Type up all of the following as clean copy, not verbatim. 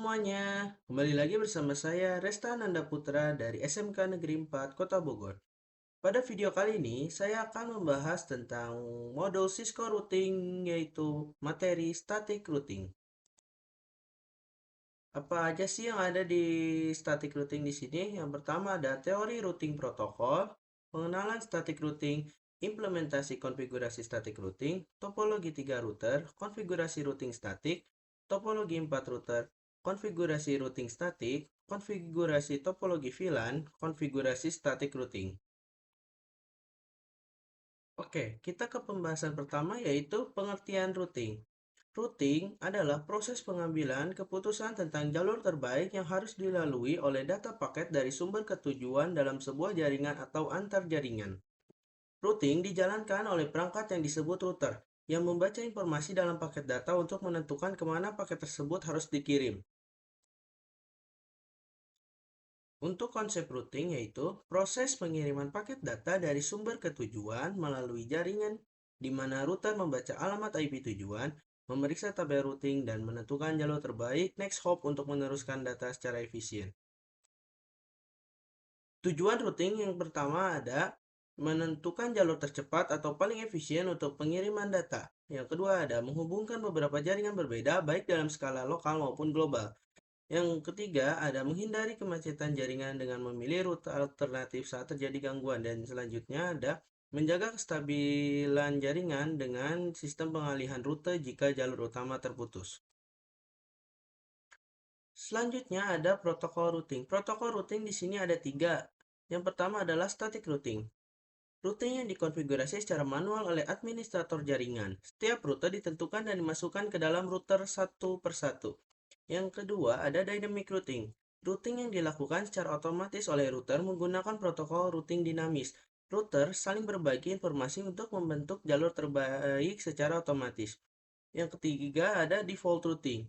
semuanya, kembali lagi bersama saya Resta Nanda Putra dari SMK Negeri 4 Kota Bogor. Pada video kali ini, saya akan membahas tentang modul Cisco Routing, yaitu materi static routing. Apa aja sih yang ada di static routing di sini? Yang pertama ada teori routing protokol, pengenalan static routing, implementasi konfigurasi static routing, topologi 3 router, konfigurasi routing static, topologi 4 router, konfigurasi routing static, konfigurasi topologi VLAN, konfigurasi static routing. Oke, kita ke pembahasan pertama yaitu pengertian routing. Routing adalah proses pengambilan keputusan tentang jalur terbaik yang harus dilalui oleh data paket dari sumber ke tujuan dalam sebuah jaringan atau antar jaringan. Routing dijalankan oleh perangkat yang disebut router, yang membaca informasi dalam paket data untuk menentukan kemana paket tersebut harus dikirim. Untuk konsep routing yaitu proses pengiriman paket data dari sumber ke tujuan melalui jaringan, di mana router membaca alamat IP tujuan, memeriksa tabel routing, dan menentukan jalur terbaik next hop untuk meneruskan data secara efisien. Tujuan routing yang pertama ada menentukan jalur tercepat atau paling efisien untuk pengiriman data. Yang kedua ada menghubungkan beberapa jaringan berbeda baik dalam skala lokal maupun global. Yang ketiga, ada menghindari kemacetan jaringan dengan memilih rute alternatif saat terjadi gangguan. Dan selanjutnya ada menjaga kestabilan jaringan dengan sistem pengalihan rute jika jalur utama terputus. Selanjutnya ada protokol routing. Protokol routing di sini ada tiga. Yang pertama adalah static routing. Routing yang dikonfigurasi secara manual oleh administrator jaringan. Setiap rute ditentukan dan dimasukkan ke dalam router satu persatu. Yang kedua, ada dynamic routing. Routing yang dilakukan secara otomatis oleh router menggunakan protokol routing dinamis. Router saling berbagi informasi untuk membentuk jalur terbaik secara otomatis. Yang ketiga, ada default routing.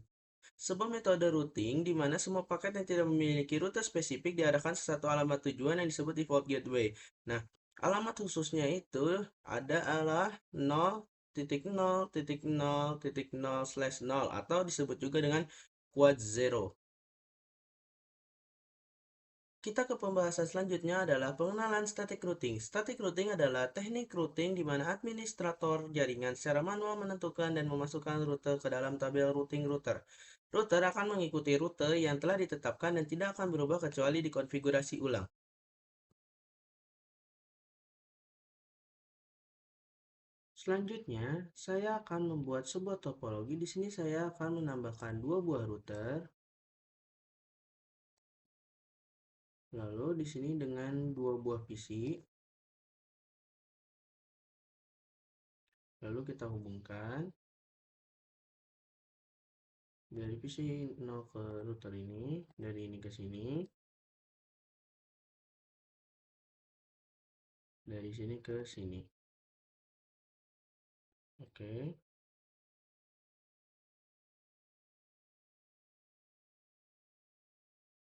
Sebuah metode routing di mana semua paket yang tidak memiliki rute spesifik diarahkan ke satu alamat tujuan yang disebut default gateway. Nah, alamat khususnya itu adalah 0.0.0.0/0 atau disebut juga dengan quad zero. Kita ke pembahasan selanjutnya adalah pengenalan static routing. Static routing adalah teknik routing di mana administrator jaringan secara manual menentukan dan memasukkan rute ke dalam tabel routing router. Router akan mengikuti rute yang telah ditetapkan dan tidak akan berubah kecuali dikonfigurasi ulang. Selanjutnya, saya akan membuat sebuah topologi. Di sini saya akan menambahkan dua buah router. Lalu di sini dengan dua buah PC. Lalu kita hubungkan dari PC 0 ke router ini, dari ini ke sini, dari sini ke sini. Oke.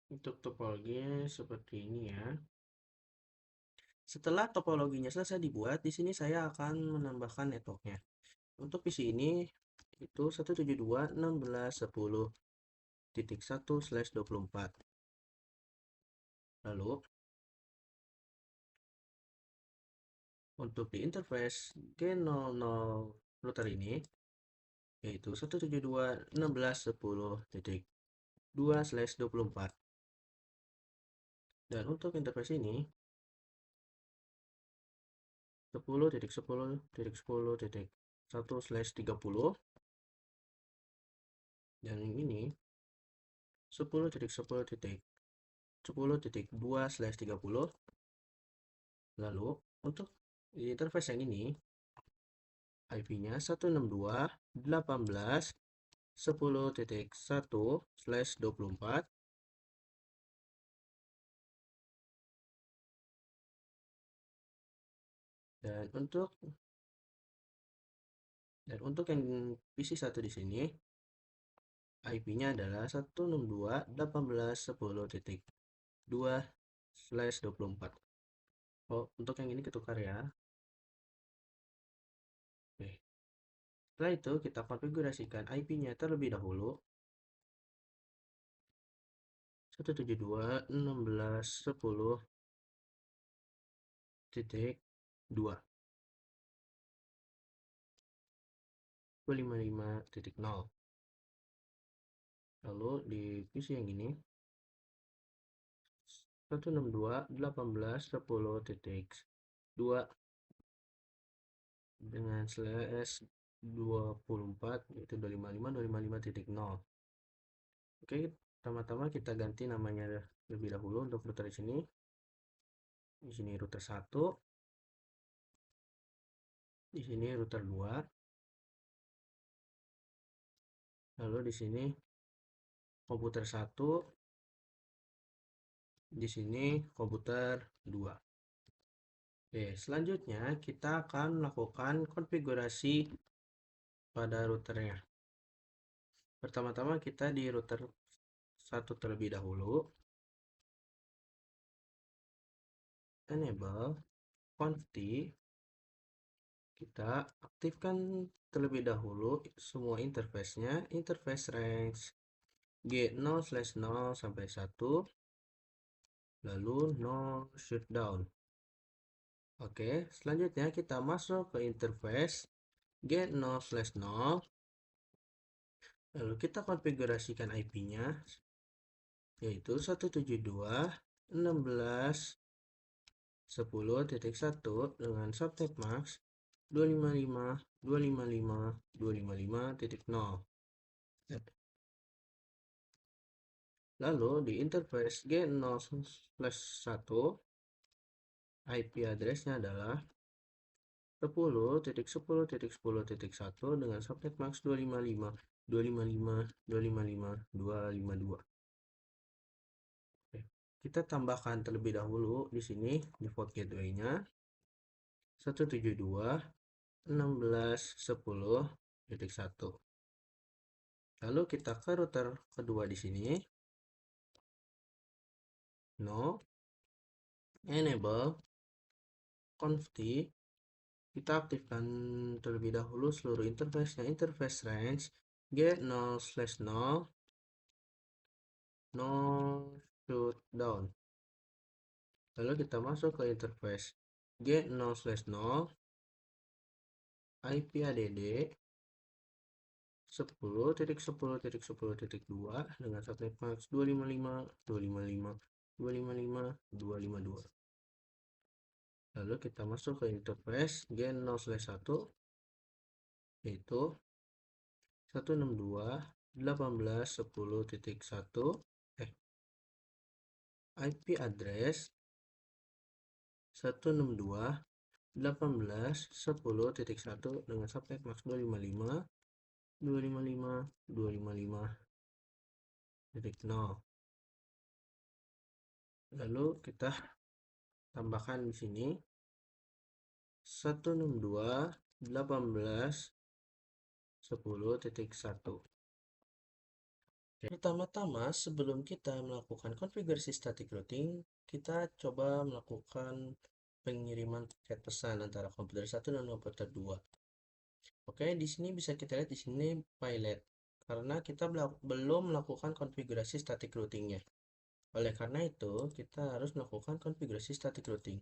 Untuk topologinya seperti ini ya. Setelah topologinya selesai dibuat, di sini saya akan menambahkan networknya. Untuk PC ini itu 172.16.10.1/24. Lalu untuk di interface G00 router ini yaitu 172.16.10.2/24. Dan untuk interface ini 10.10.10.1/30. Dan yang ini 10.10.10.2/30. Lalu untuk interface yang ini IP-nya 162.18.10.1/24. Dan untuk yang PC1 di sini IP-nya adalah 162.18.10.2/24. Oh, untuk yang ini ketukar ya. Oke. Setelah itu kita konfigurasikan IP-nya terlebih dahulu. 172.16.10.2 255.0. Lalu di visi yang ini 162.18.10.2 dengan slash 24 yaitu 255.255.0. Oke, pertama-tama kita ganti namanya lebih dahulu untuk router di sini. Di sini router 1, di sini router 2. Lalu di sini komputer 1, di sini komputer 2. Oke, selanjutnya kita akan melakukan konfigurasi pada routernya. Pertama-tama kita di router 1 terlebih dahulu. Enable conft. Kita aktifkan terlebih dahulu semua interface-nya. Interface range G0/0 sampai 1. Lalu no shutdown. Oke, selanjutnya kita masuk ke interface G0/0. Lalu kita konfigurasikan IP-nya yaitu 172.16.10.1 dengan subnet max 255.255.255.0. Lalu di interface G0/1 IP address-nya adalah 10.10.10.1 dengan subnet max 255.255.255.252. Oke, kita tambahkan terlebih dahulu di sini default gateway-nya 172.16.10.1. Lalu kita ke router kedua di sini. No enable conft. Kita aktifkan terlebih dahulu seluruh interface-nya. Interface range G0/0 no shutdown. Lalu kita masuk ke interface G0/0 IP add 10.10.10.2 dengan subnet max 255.255.255.252. Lalu kita masuk ke interface G0/1 yaitu 162.18.10.1 IP address 162.18.10.1 dengan subnet max 255.255.255.0. Lalu kita tambahkan di sini 162.18.10.1. Pertama-tama sebelum kita melakukan konfigurasi static routing, kita coba melakukan pengiriman paket pesan antara komputer 1 dan komputer 2. Oke, di sini bisa kita lihat di sini pilot karena kita belum melakukan konfigurasi static routingnya. Oleh karena itu, kita harus melakukan konfigurasi static routing.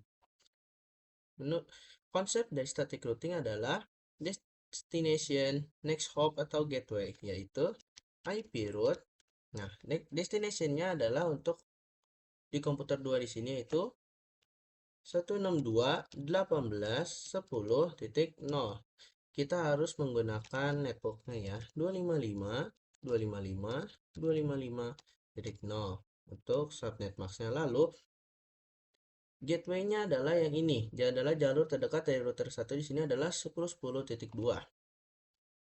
Menurut konsep dari static routing adalah destination, next hop atau gateway, yaitu IP route. Nah, destination-nya adalah untuk di komputer 2 di sini yaitu 162.18.10.0. Kita harus menggunakan networknya ya 255.255.255.0 untuk subnet max-nya. Lalu gateway-nya adalah yang ini. Dia adalah jalur terdekat dari router 1 di sini adalah 10.10.2.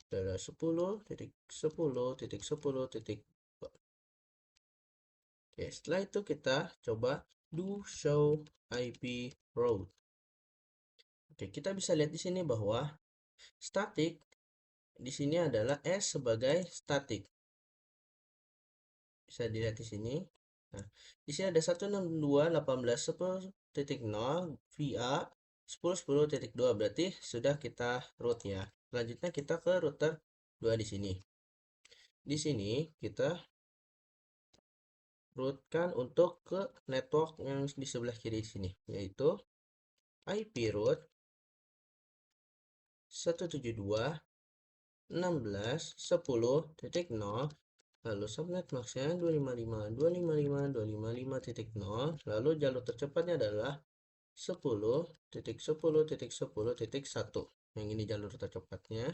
Adalah 10.10.10.2. Oke, setelah itu kita coba do show IP route. Oke, kita bisa lihat di sini bahwa static di sini adalah S sebagai static. Bisa dilihat di sini. Nah, di sini ada 162.18.10.0 via 10.10.2 berarti sudah kita root ya. Selanjutnya kita ke router 2 di sini. Di sini kita rootkan untuk ke network yang di sebelah kiri sini, yaitu IP root 172.16.10.0, lalu subnet maxnya 255.255.255.0, lalu jalur tercepatnya adalah 10.10.10.1. Yang ini jalur tercepatnya.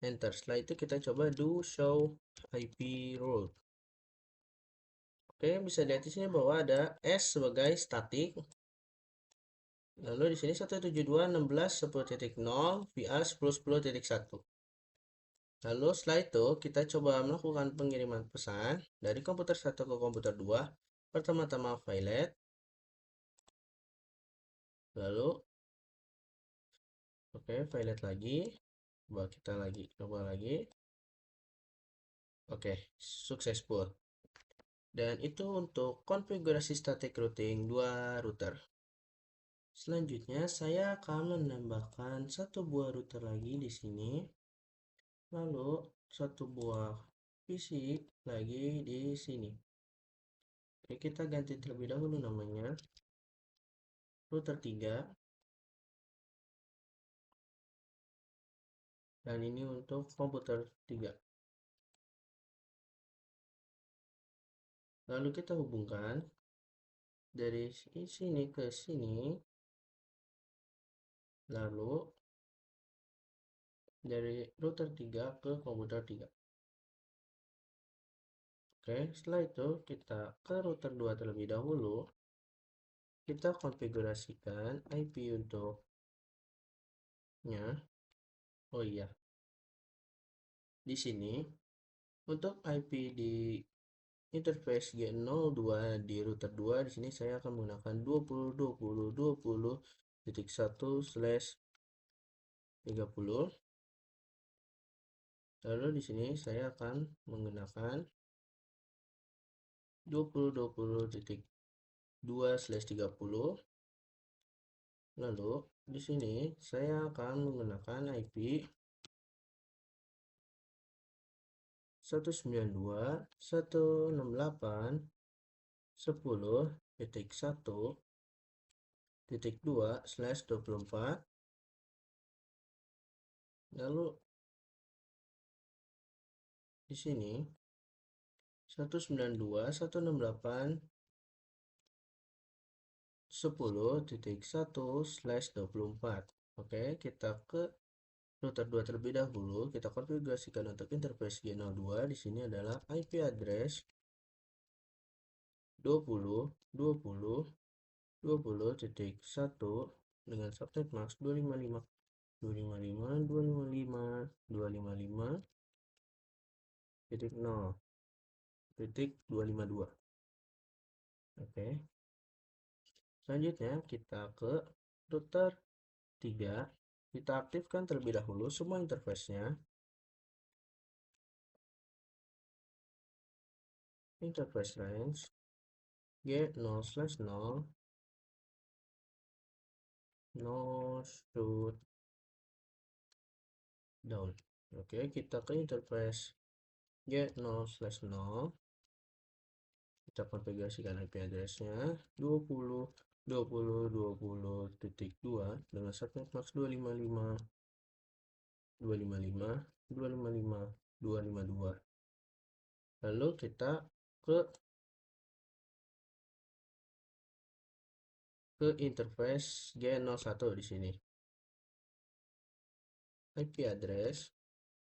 Enter. Setelah itu kita coba do show IP root. Oke, bisa lihat di sini bahwa ada S sebagai static. Lalu di sini 172.16.10.0 via 10.10.1. Lalu setelah itu kita coba melakukan pengiriman pesan dari komputer 1 ke komputer 2. Pertama-tama violet. Lalu oke, violet lagi. Coba lagi. Oke, successful. Dan itu untuk konfigurasi static routing 2 router. Selanjutnya saya akan menambahkan satu buah router lagi di sini. Lalu satu buah PC lagi di sini. Oke, kita ganti terlebih dahulu namanya. Router 3. Dan ini untuk komputer 3. Lalu kita hubungkan dari sini ke sini. Lalu dari router 3 ke komputer 3. Oke, setelah itu kita ke router 2 terlebih dahulu. Kita konfigurasikan IP untuknya. Oh iya, di sini untuk IP di interface G02 di router 2, di sini saya akan menggunakan 20.20.20.1/30. Lalu di sini saya akan menggunakan 20.20.2/30. Lalu di sini saya akan menggunakan IP 192.168.10.1/24. Lalu di sini 192.168.10.1/24. Oke, kita ke router 2 terlebih dahulu. Kita konfigurasikan untuk interface G02. Di sini adalah IP address 20.20.20.1 dengan subnet max 255 255 255 255.0.252. Oke. Selanjutnya kita ke router 3. Kita aktifkan terlebih dahulu semua interface-nya. Interface range G0/0 no shoot down. Oke, kita ke interface G0/0. Kita konfigurasikan IP address-nya 20.20.20.2 dengan subnet max 255 255 255 252. Lalu kita ke interface G01 di sini. IP address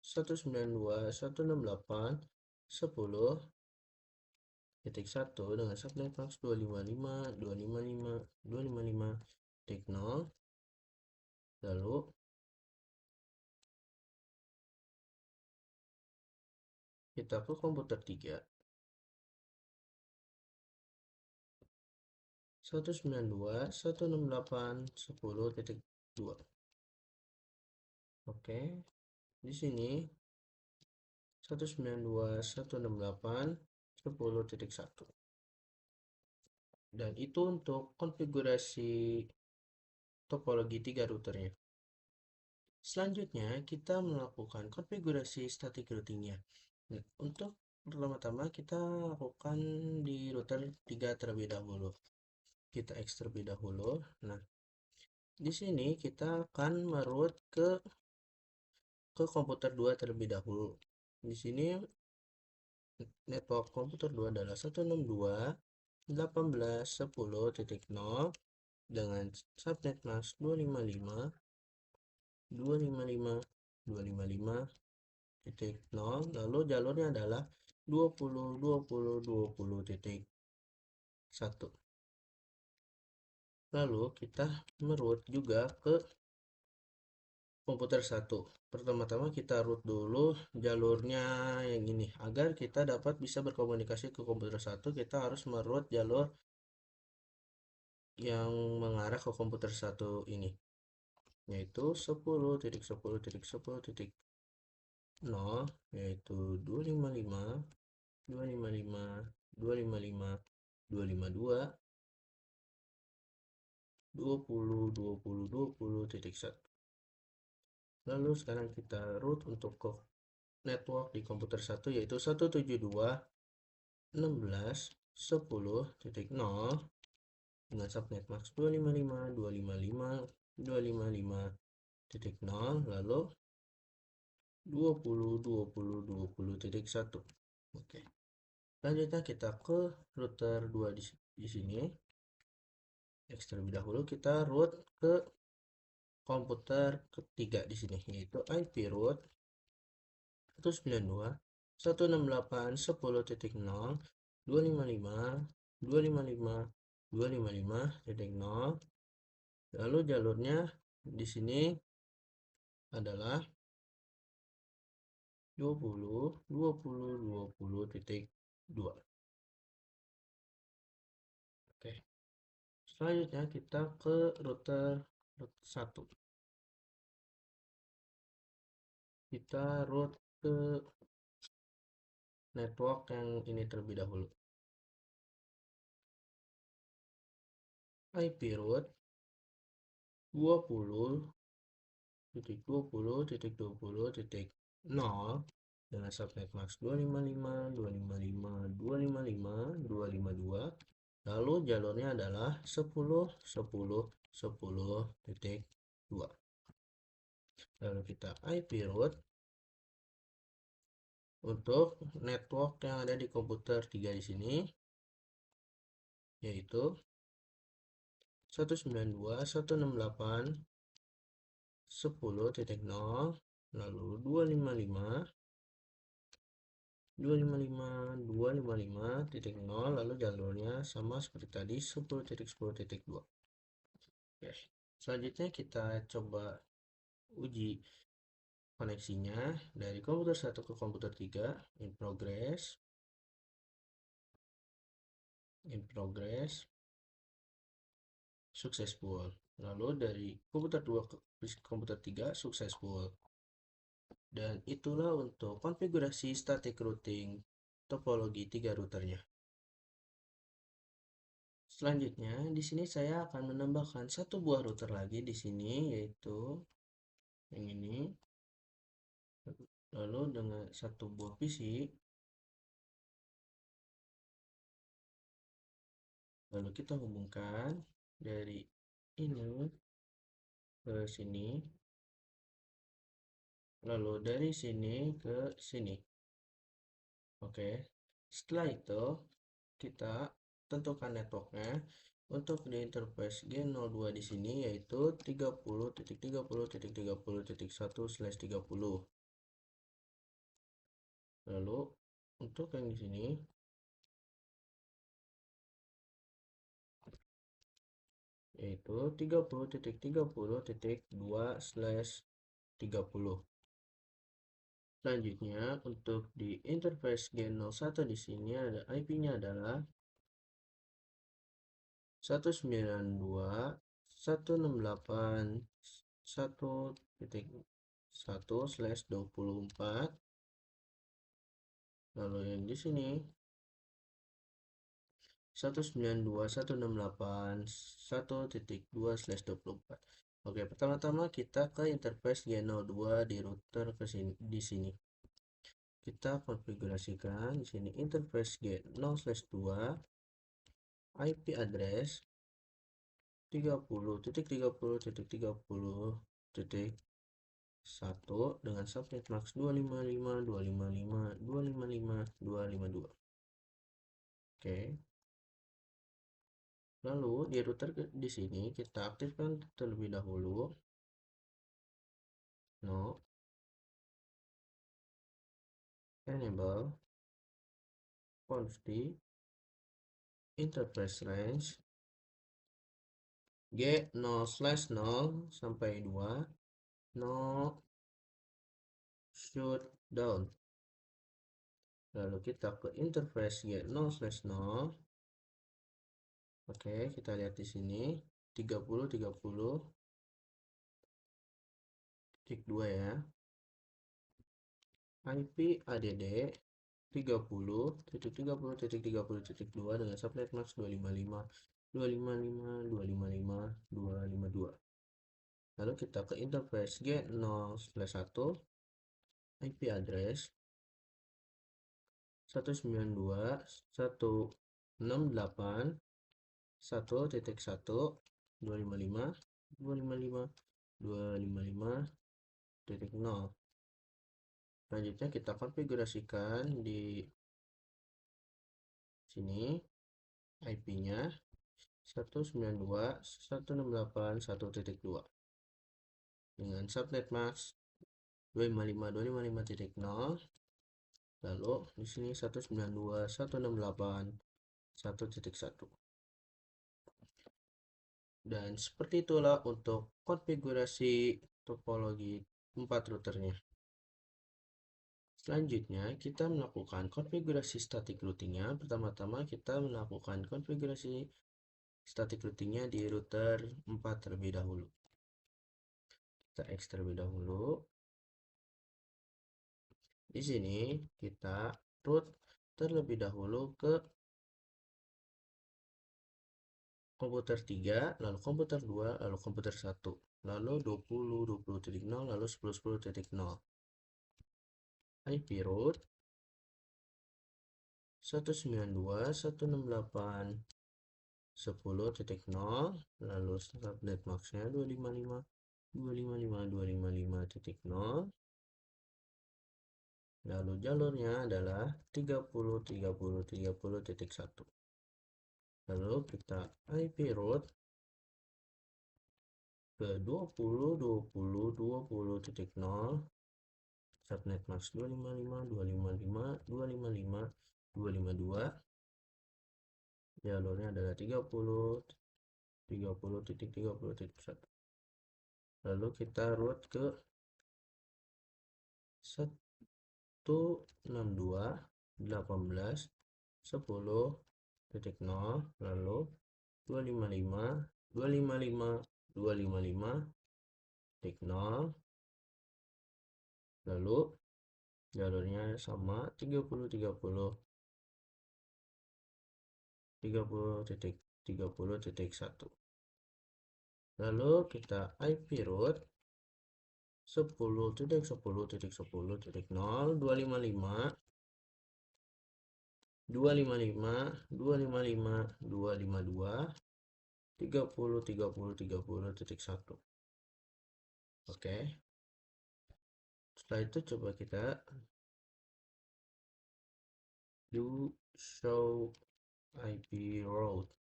192.168.10.1 dengan subnet max 255 255 255.0. Lalu kita ke komputer 3. 192.168.10.2. Oke, di sini 192.168.10.1. Dan itu untuk konfigurasi topologi 3 routernya. Selanjutnya kita melakukan konfigurasi static routingnya. Untuk Pertama-tama kita lakukan di router 3 terlebih dahulu. Kita X terlebih dahulu. Nah, di sini kita akan meroot ke komputer 2 terlebih dahulu. Di sini network komputer 2 adalah 162.18.10.0 dengan subnet mask 255.255.255.0, lalu jalurnya adalah 20.20.20.1. Lalu kita meroot juga ke komputer 1. Pertama-tama kita root dulu jalurnya yang ini. Agar kita dapat bisa berkomunikasi ke komputer 1, kita harus meroot jalur yang mengarah ke komputer 1 ini, yaitu 10.10.10.0, yaitu 255, 255, 255, 252, 20.20.20.1. Lalu sekarang kita root untuk ke network di komputer 1, yaitu 172.16.10.0 dengan subnet max 255.255.255.0, lalu 20.20.20.1. Oke. Selanjutnya kita ke router 2 di sini. Terlebih dahulu kita root ke komputer ketiga di sini, yaitu IP root 192.168.10.255.255.255.0. Lalu jalurnya di sini adalah 20.20.20.2. Oke. Selanjutnya kita ke router 1. Kita root ke network yang ini terlebih dahulu. IP root 20.20.20.0 dengan subnet max 255.255.255.252. Lalu jalurnya adalah 10.10.10.2. Lalu kita IP root untuk network yang ada di komputer 3 di sini, yaitu 192.168.10.0, lalu 255.255.255.0, lalu jalurnya sama seperti tadi 10.10.2. Oke. Selanjutnya kita coba uji koneksinya dari komputer 1 ke komputer 3. In progress, successful. Lalu dari komputer 2 ke komputer 3 successful. Dan itulah untuk konfigurasi static routing topologi 3 routernya. Selanjutnya, di sini saya akan menambahkan satu buah router lagi di sini, yaitu yang ini. Lalu dengan satu buah PC, lalu kita hubungkan dari ini ke sini, lalu dari sini ke sini. Oke, setelah itu kita tentukan networknya. Untuk di interface G02 di sini yaitu 30.30.30.1/30. Lalu untuk yang di sini yaitu 30.30.2/30. Selanjutnya untuk di interface G01 di sini ada IP-nya adalah 192.168.1.1/24. Lalu yang di sini 192.168.1.2/24. Oke, pertama-tama kita ke interface G02 di router ke sini di sini. kita konfigurasikan di sini interface get 0/2 IP address 30.30.30.1 dengan subnet max 255.255.255.252. Oke. Lalu di router di sini kita aktifkan terlebih dahulu no enable conf interface range G 0/0 sampai 2 no shutdown. Lalu kita ke interface G 0/0. Oke, kita lihat di sini 30.30.2 ya. IP ADD 30.30.30.2 dengan subnet max 255.255.255.252. Lalu kita ke interface G 0/1 IP address 192.168.1.1.255.255.255.0. Selanjutnya kita konfigurasikan di sini IP-nya 192.168.1.2 dengan subnet max 255.255.0. Lalu di sini 192.168.1.1. Dan seperti itulah untuk konfigurasi topologi 4 routernya. Selanjutnya kita melakukan konfigurasi static routingnya. Pertama-tama kita melakukan konfigurasi static routingnya di router 4 terlebih dahulu. Kita X terlebih dahulu. Di sini kita root terlebih dahulu ke komputer 3, lalu komputer 2, lalu komputer 1, lalu 20.20.0, lalu 10.10.0. IP root 192.168.10.0, lalu subnet maxnya 255.255.255.0, lalu jalurnya adalah 30.30.30.1. Lalu kita IP root ke 20.20.20.0, subnet max 255.255.255.252. Jalurnya adalah 30.30.30.1. Lalu kita root ke 162.18.10.0, lalu 255.255.255.0, lalu jalurnya sama 30.30.30.1. Lalu kita IP root 10.10.10.0.255.255.252.30.30.30.1. Oke. Setelah itu coba kita do show IP route.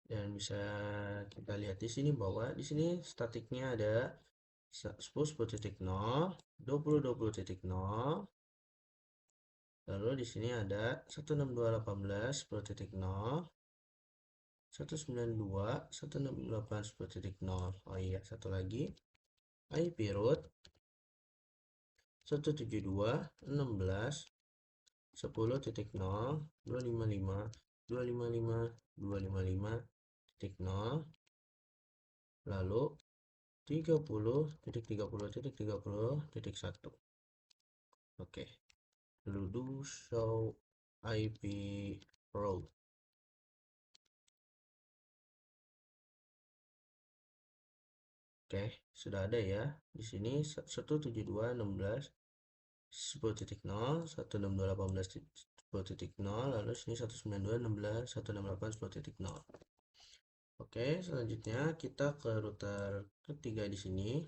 Dan bisa kita lihat di sini bahwa di sini statiknya ada 10.10.0, 20.20.0. Lalu di sini ada 192.18.10.0, 192.168.10.0. Oh iya, satu lagi. IP root 172.16.10.0, 255.255.255.0, lalu 30.30.30.1. Oke. Lalu do show IP route. Oke, sudah ada ya. Di sini 172.16 10.0, 162.18.10, lalu sini 192.16.168.10.0. Oke, selanjutnya kita ke router ketiga di sini.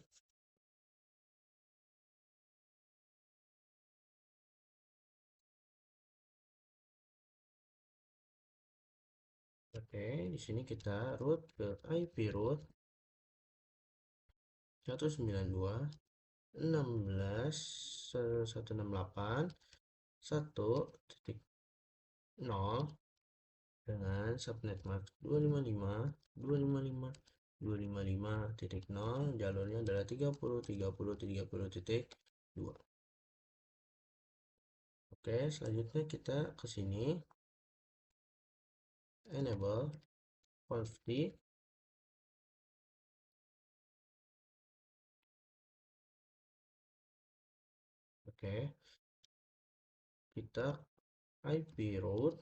Oke, di sini kita root ke IP root 192.16.168.1.0 dengan subnet mask 255.255.255.0, jalurnya adalah 30.30.30.2. Oke, selanjutnya kita ke sini enable conf. Oke, kita IP route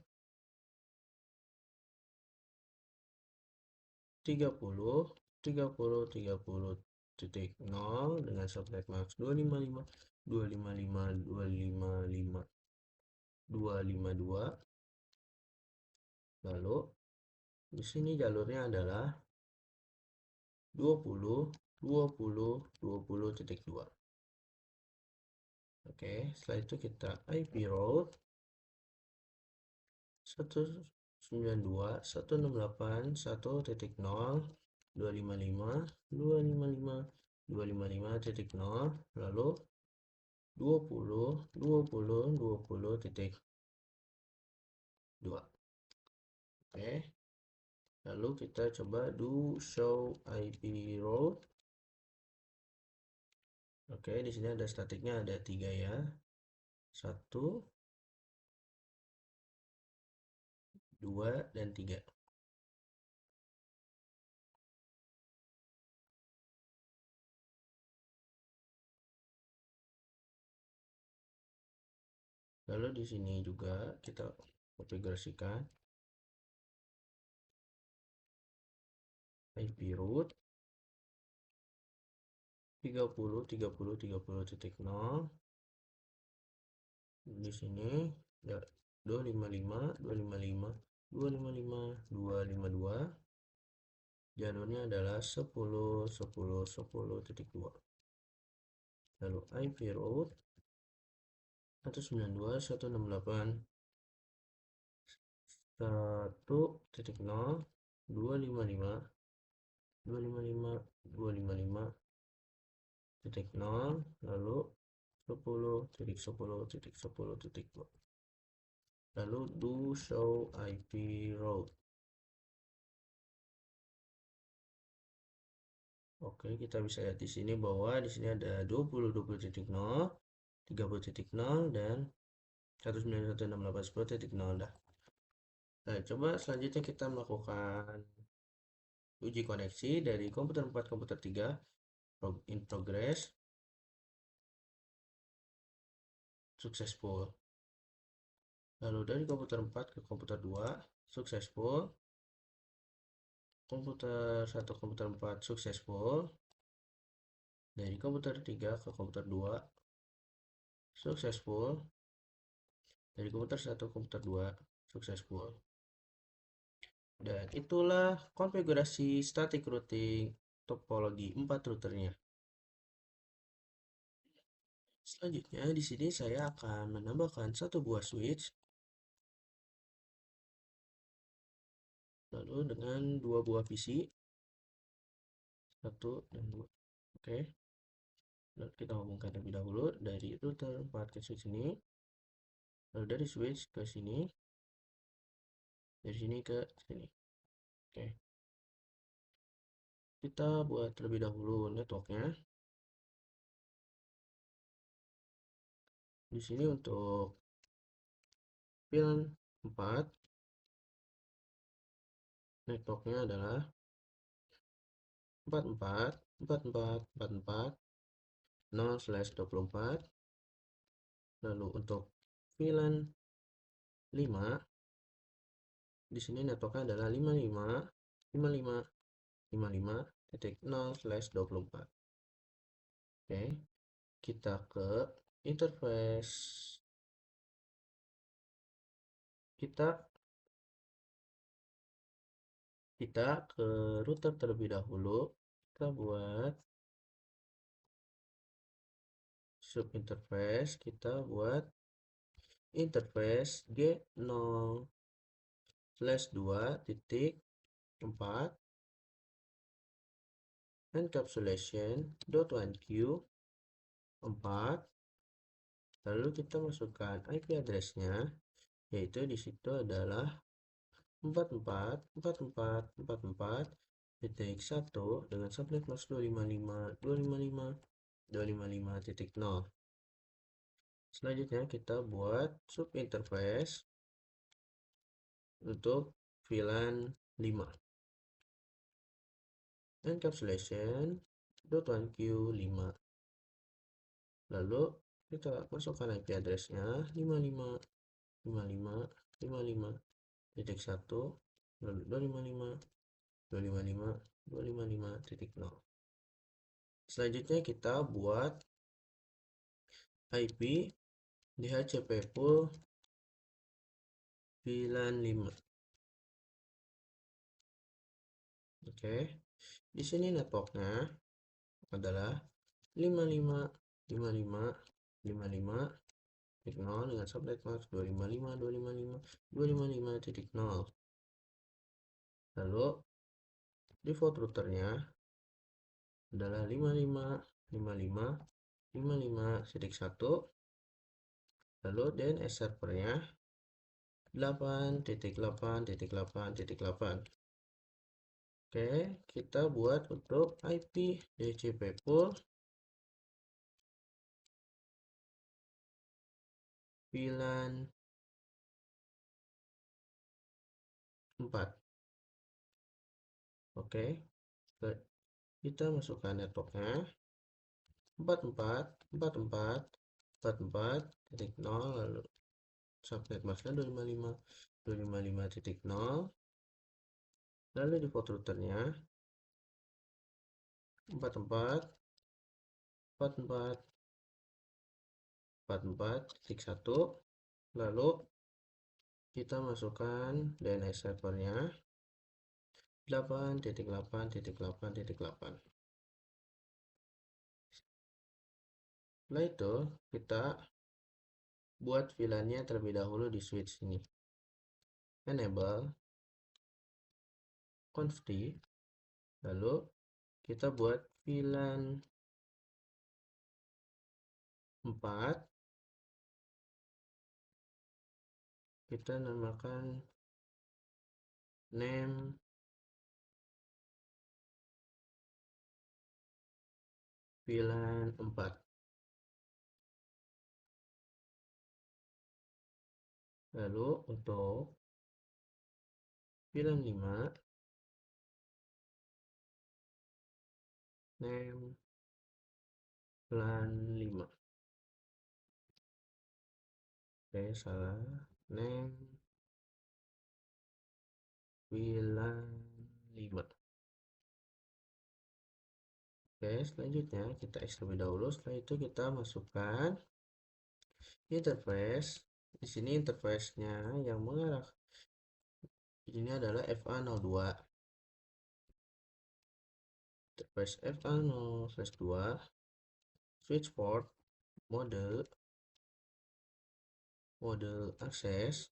30.30.30.0 dengan subnet max 255.255.255.252. Lalu di sini jalurnya adalah 20.20.20.2. Oke, setelah itu kita IP route 192.168.1.0.255.255.255.0, lalu 20.20.20.2. Oke, lalu kita coba do show IP route. Oke, di sini ada statiknya ada 3 ya. 1, 2, dan 3. Lalu di sini juga kita konfigurasikan IP route 30.30.30.0. Di sini ya 255.255.255.252. Jalurnya adalah 10.10.10.2. Lalu IP route 192.168.255.255.255.0, lalu 10.10.10.2. Lalu do show IP route. Oke, kita bisa lihat di sini bahwa di sini ada 20.20.0, 30.0, dan 191.6.10.0 dah. Nah, coba selanjutnya kita melakukan uji koneksi dari komputer 4 komputer 3 in progress, successful. Lalu dari komputer 4 ke komputer 2 successful, komputer 1 komputer 4 successful, dari komputer 3 ke komputer 2 successful, dari komputer 1 komputer 2 successful. Dan itulah konfigurasi static routing topologi 4 routernya. Selanjutnya di sini saya akan menambahkan satu buah switch, lalu dengan 2 buah PC, 1 dan 2. Oke, lalu kita hubungkan terlebih dahulu dari router 4 ke switch ini, lalu dari switch ke sini, dari sini ke sini. Oke, kita buat terlebih dahulu networknya. Di sini untuk pin 4 networknya adalah 44.44.44.0/24. Lalu untuk VLAN 5 di sini networknya adalah 55.55.55.0/24. Oke, kita ke interface. Kita ke router terlebih dahulu. Kita buat sub interface. Kita buat interface G0/2.4 encapsulation.1q 4. Lalu kita masukkan IP address-nya, yaitu di situ adalah 44.44.44.1 dengan subnet mask 255.255.255.0. Selanjutnya kita buat sub interface untuk VLAN 5 encapsulation.1q5. Lalu kita masukkan IP address-nya 55.55.55.1 lalu 255.255.255.0. Selanjutnya kita buat IP DHCP pool VLAN 5. Oke. Di sini networknya adalah 55.55.55.0 dengan subnet mask 255.255.255.0. Lalu default routernya adalah 55.55.55.1. Lalu DNS servernya 8.8.8.8. Oke, kita buat untuk IP DHCP pool VLAN 4. Oke, kita masukkan networknya 44.44.44.0 lalu subnet masknya 255.255.0. Lalu default routernya 44.44.44.1. Lalu kita masukkan DNS servernya 8.8.8.8. Setelah itu kita buat VLAN-nya terlebih dahulu di switch ini. Enable conft, lalu kita buat VLAN 4. Kita namakan name VLAN 4. Lalu untuk VLAN 5 name VLAN 5. Oke, salah. Name VLAN 5. Oke, selanjutnya kita X terlebih dahulu. Setelah itu kita masukkan interface. Di sini interface-nya yang mengarah ini adalah FA02. Interface FA0/2 switch port mode akses,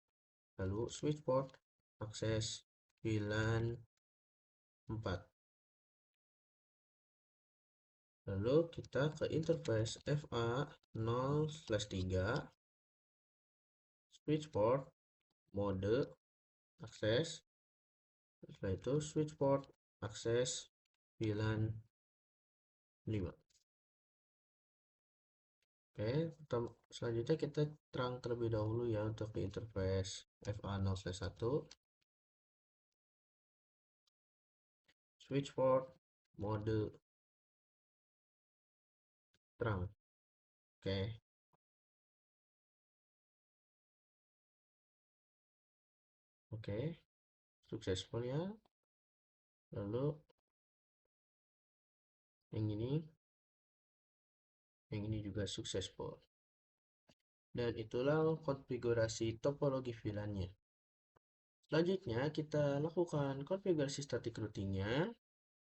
lalu switch port akses VLAN 4. Lalu kita ke interface FA0/3 switch port mode akses, setelah itu switch port akses VLAN 5. Oke, selanjutnya kita terang terlebih dahulu ya untuk di interface FA0/1 switch port mode terang. Oke, successful ya. Lalu yang ini juga successful. Dan itulah konfigurasi topologi VLAN-nya. Selanjutnya kita lakukan konfigurasi static routing-nya.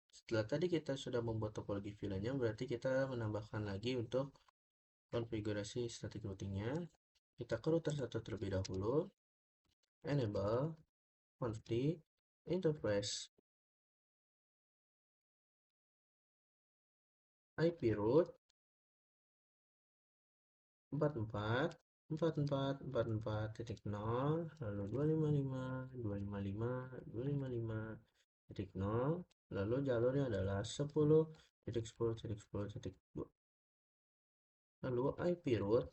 Setelah tadi kita sudah membuat topologi VLAN-nya, berarti kita menambahkan lagi untuk konfigurasi static routing-nya. Kita ke router 1 terlebih dahulu. Enable config interface IP route 44.44.44.0 lalu 255.255.255.0 lalu jalurnya adalah 10.10.10.2 lalu IP route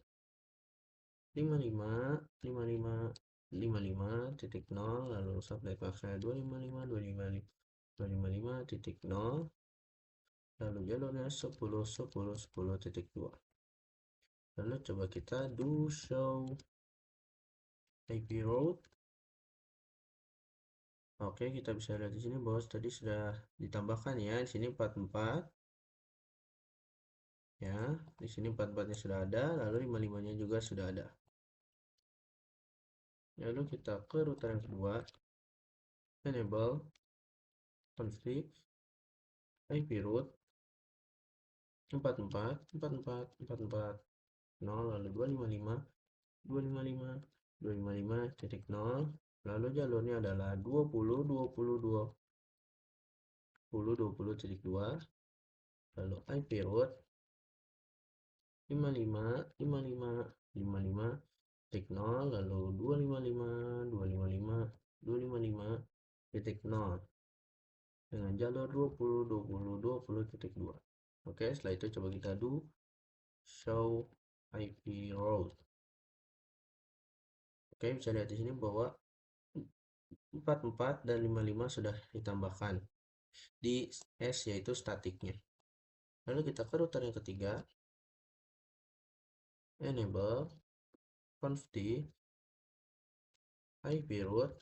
55.55.55.0 lalu subnet maksnya 255.255.255.0 lalu jalurnya 10.10.10.2. Lalu coba kita do show IP route. Oke, kita bisa lihat di sini bahwa tadi sudah ditambahkan ya. Di sini 44. Ya, di sini 44-nya sudah ada, lalu 55-nya juga sudah ada. Lalu kita ke router yang kedua. Enable config IP route 44.44.44.0 lalu 255.255.255.0 lalu jalurnya adalah 20.20.20.20.2 lalu IP route 55.55.55.0 lalu 255.255.255.0 dengan jalur 20.20.20.2. Oke, setelah itu coba kita do show IP route. Oke, bisa lihat di sini bahwa 44 dan 55 sudah ditambahkan di S yaitu statiknya. Lalu kita ke router yang ketiga. Enable config IP route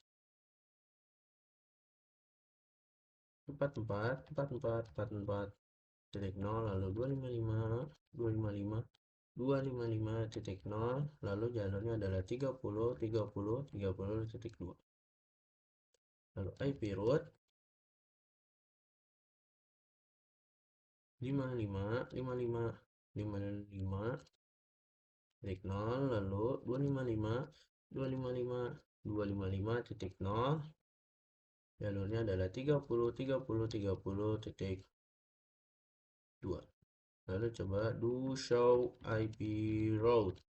44.44.44.0 lalu 255.255.255.0 lalu jalurnya adalah 30.30.30.2 lalu IP route 55.55.55.0 lalu 255.255.255.0 jalurnya adalah 30.30.30.2. Lalu coba do show IP route.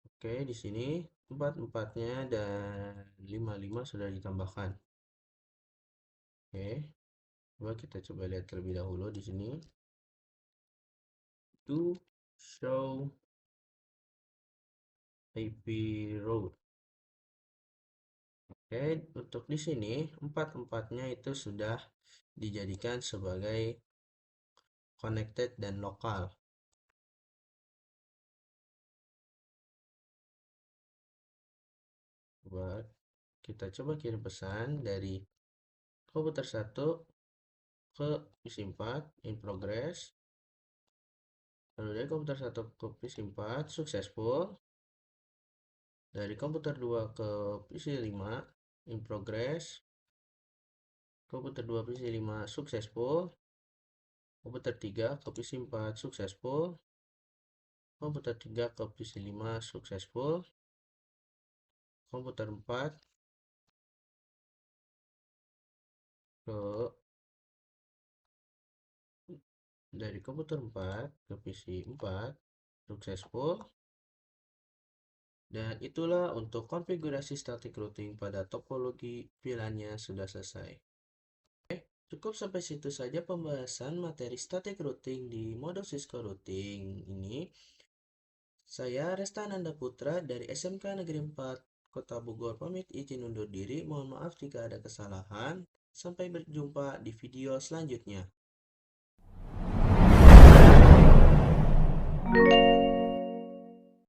Oke, di sini 44-nya dan 55 sudah ditambahkan. Oke, coba kita coba lihat terlebih dahulu di sini. Do show IP route. Oke, untuk di sini 44-nya itu sudah dijadikan sebagai connected dan lokal. Kita coba kirim pesan dari komputer 1 ke PC 4 in progress. Lalu dari komputer 1 ke PC 4 successful. Dari komputer 2 ke PC 5 in progress. Komputer 2 PC 5 successful. Komputer 3 ke PC 4 successful. Komputer 3 ke PC 5 successful. Komputer 4 ke dari komputer 4 ke PC 4 successful. Dan itulah untuk konfigurasi static routing pada topologi VLAN-nya sudah selesai. Cukup sampai situ saja pembahasan materi static routing di modul Cisco Routing ini. Saya Restananda Putra dari SMK Negeri 4 Kota Bogor pamit izin undur diri. Mohon maaf jika ada kesalahan. Sampai berjumpa di video selanjutnya.